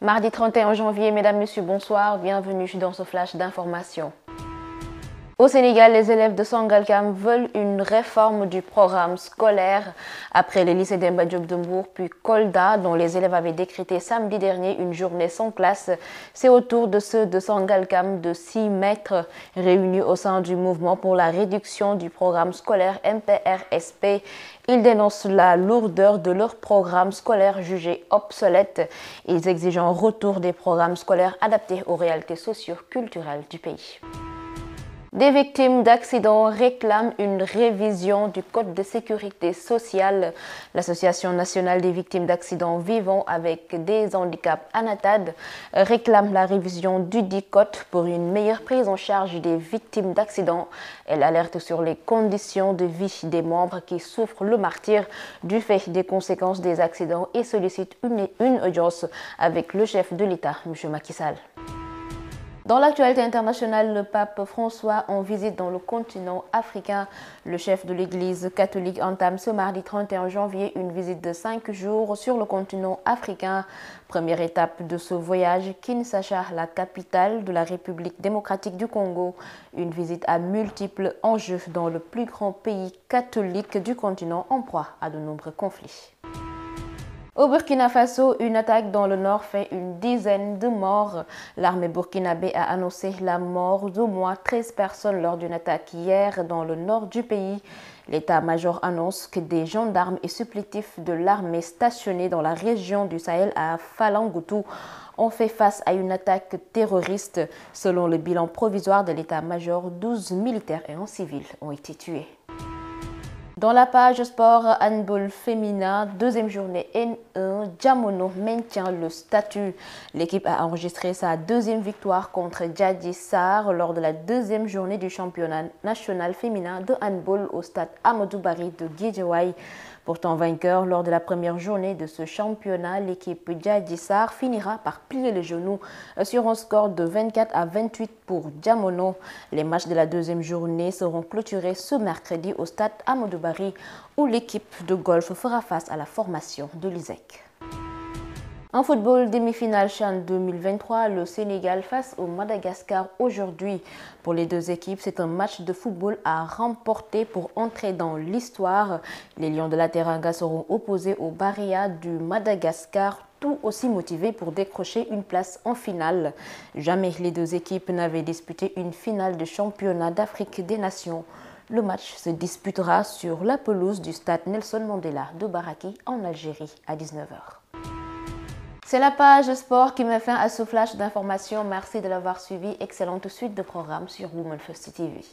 Mardi 31 janvier, mesdames, messieurs, bonsoir, bienvenue dans ce flash d'information. Au Sénégal, les élèves de Sangalkam veulent une réforme du programme scolaire après le lycée Demba Diop de Mbour puis Kolda, dont les élèves avaient décrété samedi dernier une journée sans classe. C'est au tour de ceux de Sangalkam de s'y mettre, réunis au sein du mouvement pour la réduction du programme scolaire MPRSP. Ils dénoncent la lourdeur de leur programme scolaire jugé obsolète. Ils exigent un retour des programmes scolaires adaptés aux réalités socio-culturelles du pays. Des victimes d'accidents réclament une révision du Code de sécurité sociale. L'Association nationale des victimes d'accidents vivant avec des handicaps ANATAD réclame la révision dudit code pour une meilleure prise en charge des victimes d'accidents. Elle alerte sur les conditions de vie des membres qui souffrent le martyre du fait des conséquences des accidents et sollicite une audience avec le chef de l'État, M. Macky Sall. Dans l'actualité internationale, le pape François en visite dans le continent africain. Le chef de l'Église catholique entame ce mardi 31 janvier une visite de 5 jours sur le continent africain. Première étape de ce voyage, Kinshasa, la capitale de la République démocratique du Congo. Une visite à multiples enjeux dans le plus grand pays catholique du continent en proie à de nombreux conflits. Au Burkina Faso, une attaque dans le nord fait une dizaine de morts. L'armée burkinabé a annoncé la mort d'au moins 13 personnes lors d'une attaque hier dans le nord du pays. L'état-major annonce que des gendarmes et supplétifs de l'armée stationnés dans la région du Sahel à Falangoutou ont fait face à une attaque terroriste. Selon le bilan provisoire de l'état-major, 12 militaires et un civil ont été tués. Dans la page sport handball féminin, deuxième journée N1, Djamono maintient le statut. L'équipe a enregistré sa deuxième victoire contre Djadji Sarr lors de la deuxième journée du championnat national féminin de handball au stade Amadou Barry de Guédiawaye. Pourtant vainqueur lors de la première journée de ce championnat, l'équipe Djadji Sarr finira par plier les genoux sur un score de 24-28 pour Djamono. Les matchs de la deuxième journée seront clôturés ce mercredi au stade Amadou Barry où l'équipe de golf fera face à la formation de l'ISEC. En football, demi-finale CHAN 2023, le Sénégal face au Madagascar aujourd'hui. Pour les deux équipes, c'est un match de football à remporter pour entrer dans l'histoire. Les Lions de la Teranga seront opposés aux Barrias du Madagascar, tout aussi motivés pour décrocher une place en finale. Jamais les deux équipes n'avaient disputé une finale de championnat d'Afrique des Nations. Le match se disputera sur la pelouse du stade Nelson Mandela de Baraki en Algérie à 19h. C'est la page sport qui met fin à ce flash d'informations. Merci de l'avoir suivi. Excellente suite de programme sur Women First TV.